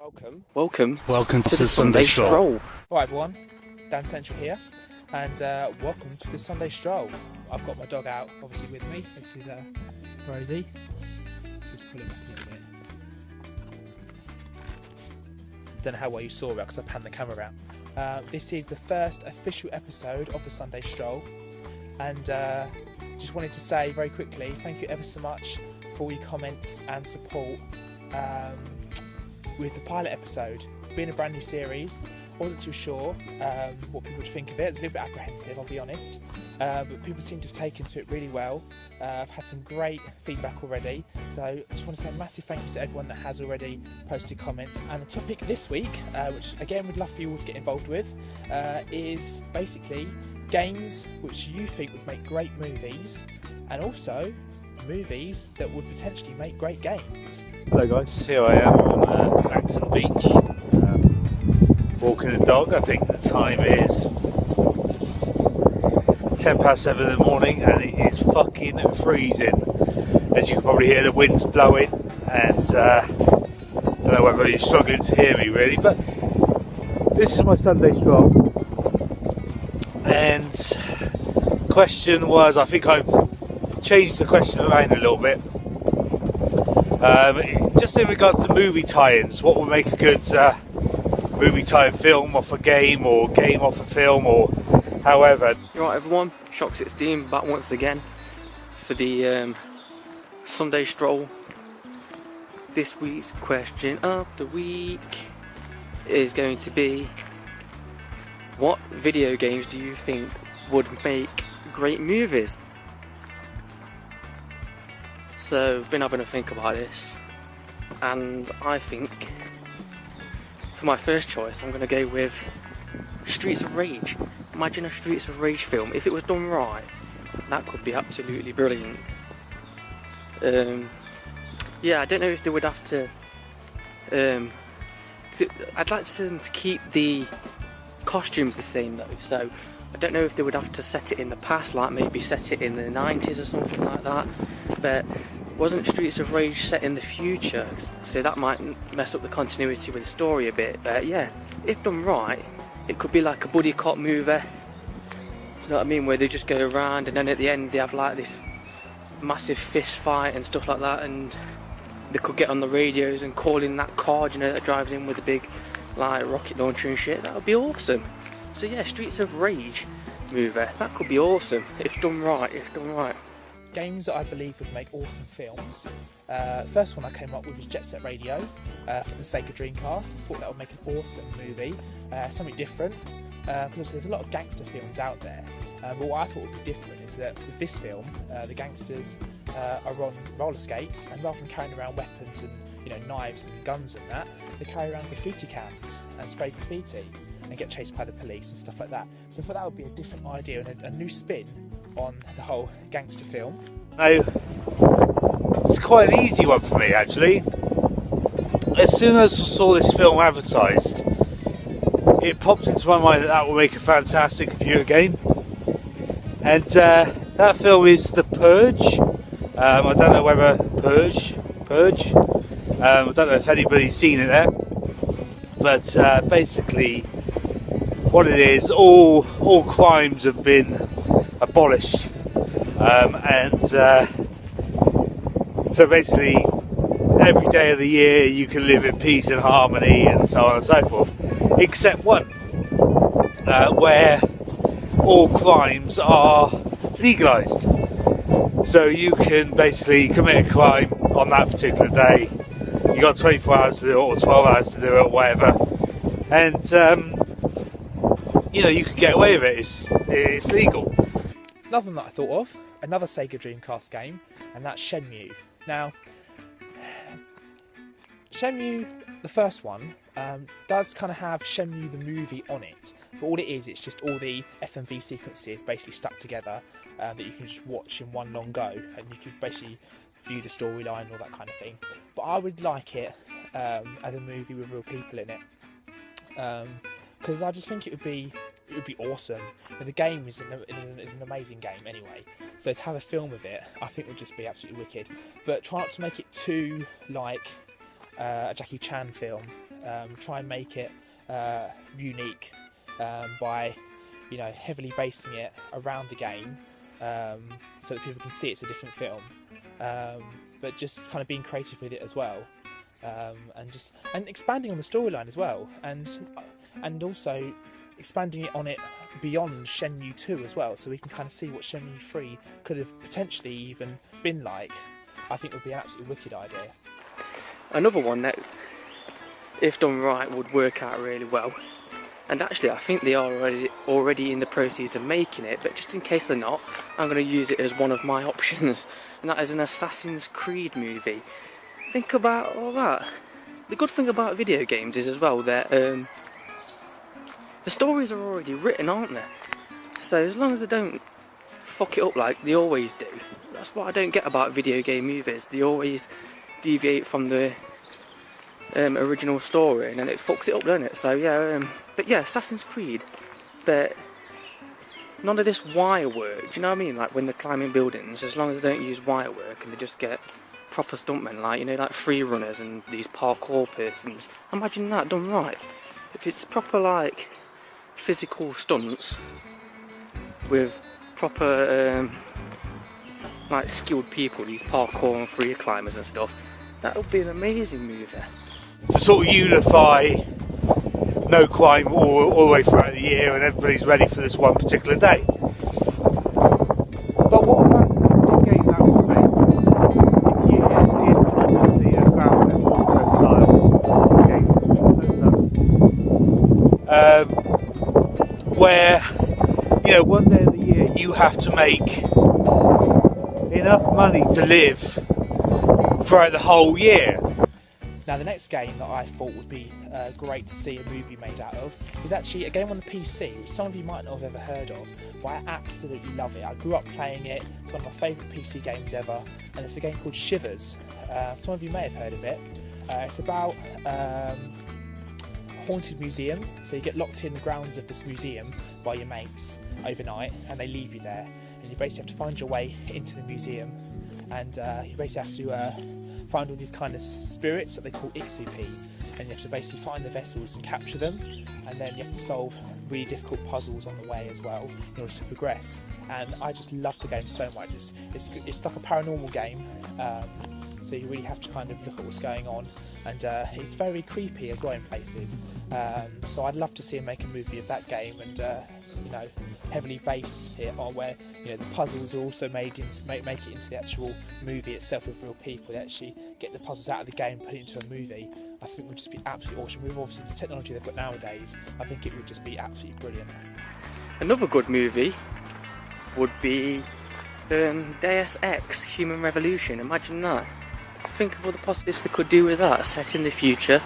Welcome to the Sunday Stroll. Alright everyone, Dan Central here, and welcome to the Sunday Stroll. I've got my dog out, obviously, with me. This is Rosie. Just pull it back a little bit. Don't know how well you saw it because I panned the camera out. This is the first official episode of the Sunday Stroll, and just wanted to say very quickly, thank you ever so much for all your comments and support with the pilot episode. Being a brand new series, wasn't too sure what people would think of it. It's a little bit apprehensive, I'll be honest, but people seem to have taken to it really well. I've had some great feedback already, so I just want to say a massive thank you to everyone that has already posted comments. And the topic this week, which again we'd love for you all to get involved with, is basically games which you think would make great movies, and also movies that would potentially make great games. Hello guys, here I am on Colossal Beach, walking the dog. I think the time is 7:10 in the morning and it is fucking freezing. As you can probably hear, the wind's blowing, and I don't know whether you're struggling to hear me really, but this is my Sunday stroll. And the question was, I think I've changed the question around a little bit. Just in regards to movie tie-ins, what would make a good movie tie-in film off a game, or game off a film, or however. You right everyone, Shocks It's Dean back once again for the Sunday Stroll. This week's question of the week is going to be, what video games do you think would make great movies? So I've been having a think about this, and I think for my first choice I'm going to go with Streets of Rage. Imagine a Streets of Rage film. If it was done right, that could be absolutely brilliant. Yeah, I don't know if they would have to I'd like them to keep the costumes the same though, so I don't know if they would have to set it in the past, like maybe set it in the 90s or something like that. But wasn't Streets of Rage set in the future, so that might mess up the continuity with the story a bit. But yeah, if done right, it could be like a buddy cop movie. Do you know what I mean? Where they just go around and then at the end they have like this massive fist fight and stuff like that, and they could get on the radios and call in that car, you know, that drives in with a big like rocket launcher and shit. That would be awesome. So yeah, Streets of Rage movie, that could be awesome if done right. Games that I believe would make awesome films. First one I came up with was Jet Set Radio for the Sega Dreamcast. I thought that would make an awesome movie, something different, because there's a lot of gangster films out there. But what I thought would be different is that with this film, the gangsters are on roller skates, and rather than carrying around weapons and knives and guns and that, they carry around graffiti cans and spray graffiti and get chased by the police and stuff like that. So I thought that would be a different idea and a new spin on the whole gangster film. Now, it's quite an easy one for me actually. As soon as I saw this film advertised, it popped into my mind that would make a fantastic computer game. And that film is The Purge. I don't know whether Purge. I don't know if anybody's seen it there, but basically what it is, all crimes have been abolished, and so basically every day of the year you can live in peace and harmony and so on and so forth, except one, where all crimes are legalised. So you can basically commit a crime on that particular day. You got 24 hours to do it, or 12 hours to do it, or whatever, and you can get away with it. It's legal. Another one that I thought of, another Sega Dreamcast game, and that's Shenmue. Now, Shenmue, the first one, does kind of have Shenmue the movie on it, but all it is, it's just all the FMV sequences basically stuck together that you can just watch in one long go, and you can basically view the storyline and all that kind of thing. But I would like it as a movie with real people in it, because I just think it would be awesome. And the game is an amazing game anyway, so to have a film of it I think would just be absolutely wicked. But try not to make it too like a Jackie Chan film, try and make it unique by, you know, heavily basing it around the game so that people can see it's a different film, but just kind of being creative with it as well, and expanding on the storyline as well, and also expanding it on it beyond Shenmue 2 as well, so we can kind of see what Shenmue 3 could have potentially even been like. I think would be an absolutely wicked idea. Another one that, if done right, would work out really well, and actually I think they are already in the process of making it, but just in case they're not, I'm going to use it as one of my options, and that is an Assassin's Creed movie. Think about all that. The good thing about video games is as well that the stories are already written, aren't they? So as long as they don't fuck it up like they always do. That's what I don't get about video game movies. They always deviate from the original story, and then it fucks it up, doesn't it? So yeah, but yeah, Assassin's Creed. But none of this wire work. Do you know what I mean? Like when they're climbing buildings, as long as they don't use wire work and they just get proper stuntmen, like, you know, like free runners and these parkour persons. Imagine that done right. If it's proper like physical stunts with proper like skilled people, these parkour and free climbers and stuff, that would be an amazing movie. To sort of unify no crime all the way throughout the year, and everybody's ready for this one particular day. But what about the game that would make? If you it's obviously a ground and water style game, where, you know, one day of the year you have to make enough money to live throughout the whole year. Now the next game that I thought would be great to see a movie made out of is actually a game on the PC, which some of you might not have ever heard of, but I absolutely love it. I grew up playing it. It's one of my favourite PC games ever, and it's a game called Shivers. Some of you may have heard of it. It's about a haunted museum, so you get locked in the grounds of this museum by your mates overnight, and they leave you there, and you basically have to find your way into the museum, and you basically have to find all these kind of spirits that they call Ixupi, and you have to basically find the vessels and capture them, and then you have to solve really difficult puzzles on the way as well in order to progress. And I just love the game so much. It's like a paranormal game, so you really have to kind of look at what's going on, and it's very creepy as well in places. So I'd love to see him make a movie of that game, and you know, heavily based it on where, you know, the puzzles are also made into make it into the actual movie itself with real people. They actually get the puzzles out of the game, put it into a movie. I think would just be absolutely awesome. With obviously the technology they've got nowadays, I think it would just be absolutely brilliant. Another good movie would be Deus Ex: Human Revolution. Imagine that. Think of all the possibilities they could do with that. Set in the future,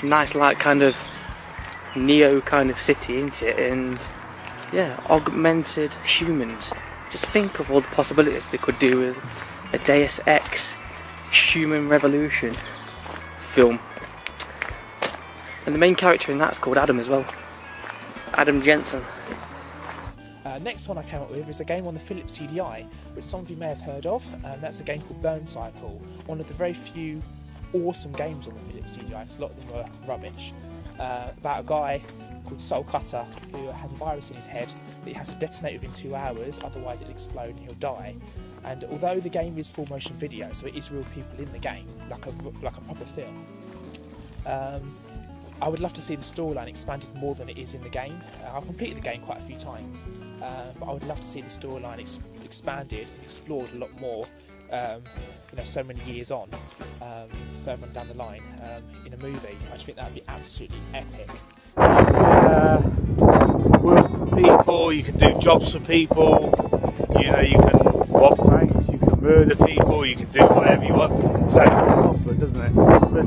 nice like kind of Neo kind of city, isn't it? And yeah, augmented humans. Just think of all the possibilities they could do with a Deus Ex Human Revolution film. And the main character in that's called Adam as well. Adam Jensen. Next one I came up with is a game on the Philips CDI, which some of you may have heard of, and that's a game called Burn Cycle. One of the very few awesome games on the Philips CDI, because a lot of them were rubbish. About a guy called Soul Cutter who has a virus in his head that he has to detonate within 2 hours, otherwise it'll explode and he'll die. And although the game is full motion video, so it is real people in the game, like a proper film, I would love to see the storyline expanded more than it is in the game. I've completed the game quite a few times, but I would love to see the storyline expanded and explored a lot more, you know, so many years on, further on down the line, in a movie. I just think that would be absolutely epic. Work for people, you can do jobs for people, you know, you can rob banks, you can murder people, you can do whatever you want. Sounds awful, doesn't it? But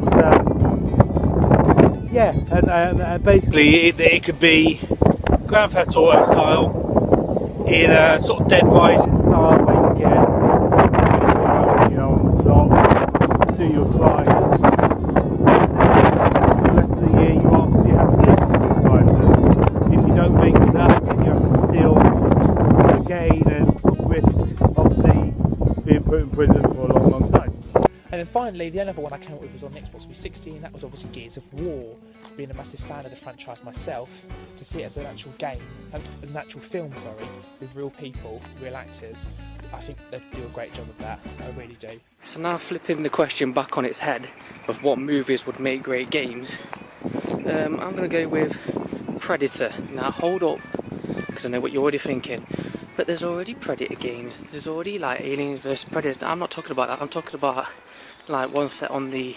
yeah, and basically it could be Grand Theft Auto style, in a sort of Dead Rising style, where you get, you know, on the dot, do your crimes. The rest of the year you obviously have to live with your crimes. If you don't make enough, then you have to steal again and risk obviously being put in prison for a long, long time. And then finally, the only other one I came up with was on the Xbox 360, and that was obviously Gears of War. Being a massive fan of the franchise myself, to see it as an actual game, as an actual film, with real people, real actors, I think they do a great job of that. I really do. So now flipping the question back on its head of what movies would make great games, I'm going to go with Predator. Now hold up, because I know what you're already thinking. But there's already Predator games. There's already like Aliens vs Predator. I'm not talking about that. I'm talking about like one set on the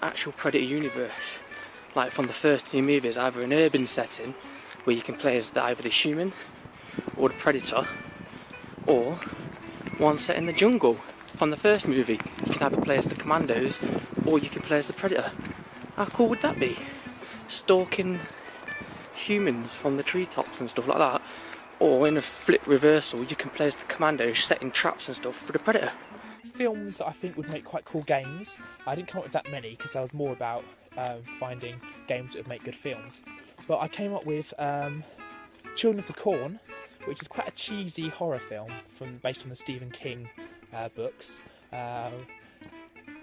actual Predator universe. Like from the first 2 movies, either an urban setting where you can play as either the human or the Predator, or one set in the jungle. From the first movie, you can either play as the Commandos or you can play as the Predator. How cool would that be? Stalking humans from the treetops and stuff like that. Or in a flip reversal, you can play as the Commandos setting traps and stuff for the Predator. Films that I think would make quite cool games. I didn't come up with that many because I was more about finding games that would make good films. But I came up with Children of the Corn, which is quite a cheesy horror film based on the Stephen King books.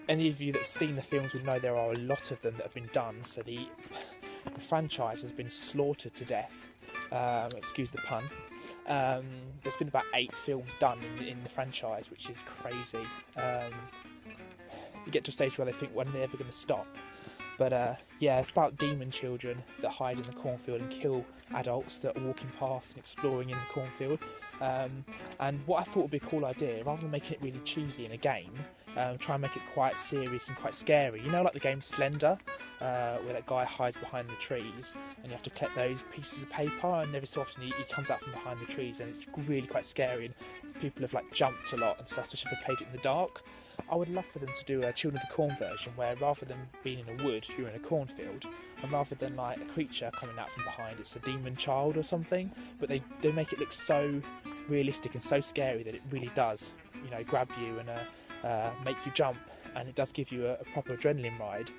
Any of you that have seen the films would know there are a lot of them that have been done, so the franchise has been slaughtered to death. Excuse the pun. There's been about 8 films done in the franchise, which is crazy. You get to a stage where they think, when are they ever going to stop? But yeah, it's about demon children that hide in the cornfield and kill adults that are walking past and exploring in the cornfield. And what I thought would be a cool idea, rather than making it really cheesy in a game, try and make it quite serious and quite scary. You know, like the game Slender, where that guy hides behind the trees and you have to collect those pieces of paper, and every so often he comes out from behind the trees, and it's really quite scary, and people have like jumped a lot and stuff, especially if they played it in the dark. I would love for them to do a Children of the Corn version where rather than being in a wood, you're in a cornfield, and rather than like a creature coming out from behind, it's a demon child or something, but they make it look so realistic and so scary that it really does, you know, grab you and make you jump, and it does give you a proper adrenaline ride.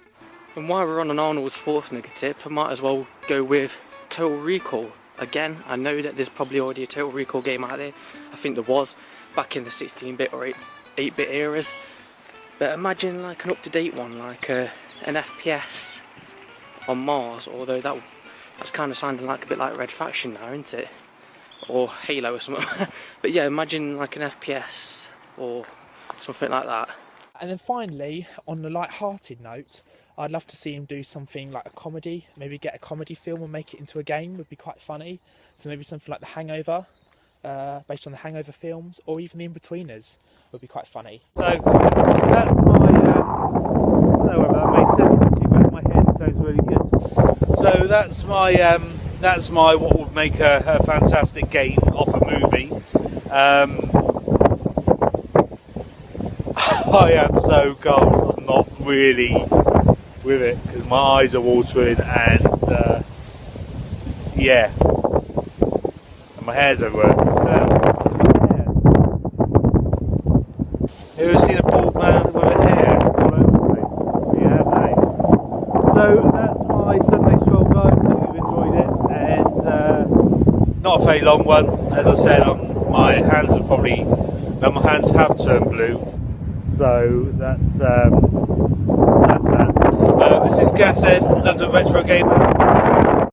And while we're on an Arnold Schwarzenegger tip, I might as well go with Total Recall. Again, I know that there's probably already a Total Recall game out there. I think there was back in the 16-bit or 8-bit eras. But imagine like an up-to-date one, like an FPS on Mars, although that's kind of sounding like a bit like Red Faction now, isn't it? Or Halo or something. But yeah, imagine like an FPS or something like that. And then finally, on a light-hearted note, I'd love to see him do something like a comedy, maybe get a comedy film and make it into a game, would be quite funny. So maybe something like The Hangover, based on the Hangover films, or even The In-Betweeners would be quite funny. So that's my, I don't know whether that made sense actually, but in my head it sounds really good. So that's my what would make a fantastic game off a movie. I am so cold, I'm not really with it because my eyes are watering, and yeah, and my hair's everywhere. Have you ever seen a bald man with a hair all over the place? Yeah, hey. So that's my Sunday Stroll, guys. Hope you've enjoyed it, and not a very long one. As I said, my hands have turned blue. So that's that. This is Gashead, London Retro Gamer.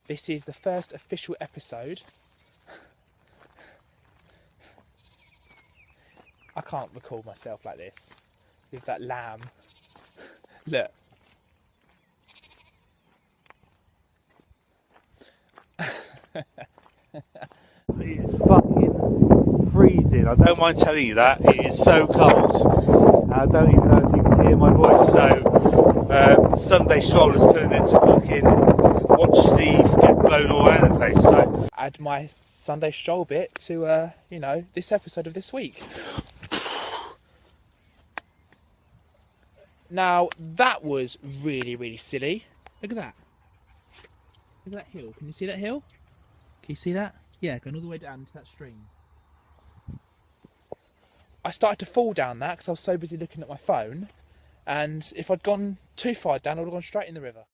This is the first official episode. I can't record myself like this with that lamb. Look. It's fucking freezing. I don't mind telling you that. It is so cold. I don't even know if you can hear my voice. So Sunday Stroll has turned into fucking watch Steve get blown all around the place. So add my Sunday Stroll bit to you know, this episode of this week. Now that was really, really silly. Look at that. Look at that hill. Can you see that hill? Can you see that? Yeah, going all the way down to that stream. I started to fall down that because I was so busy looking at my phone, and if I'd gone too far down, I would have gone straight in the river.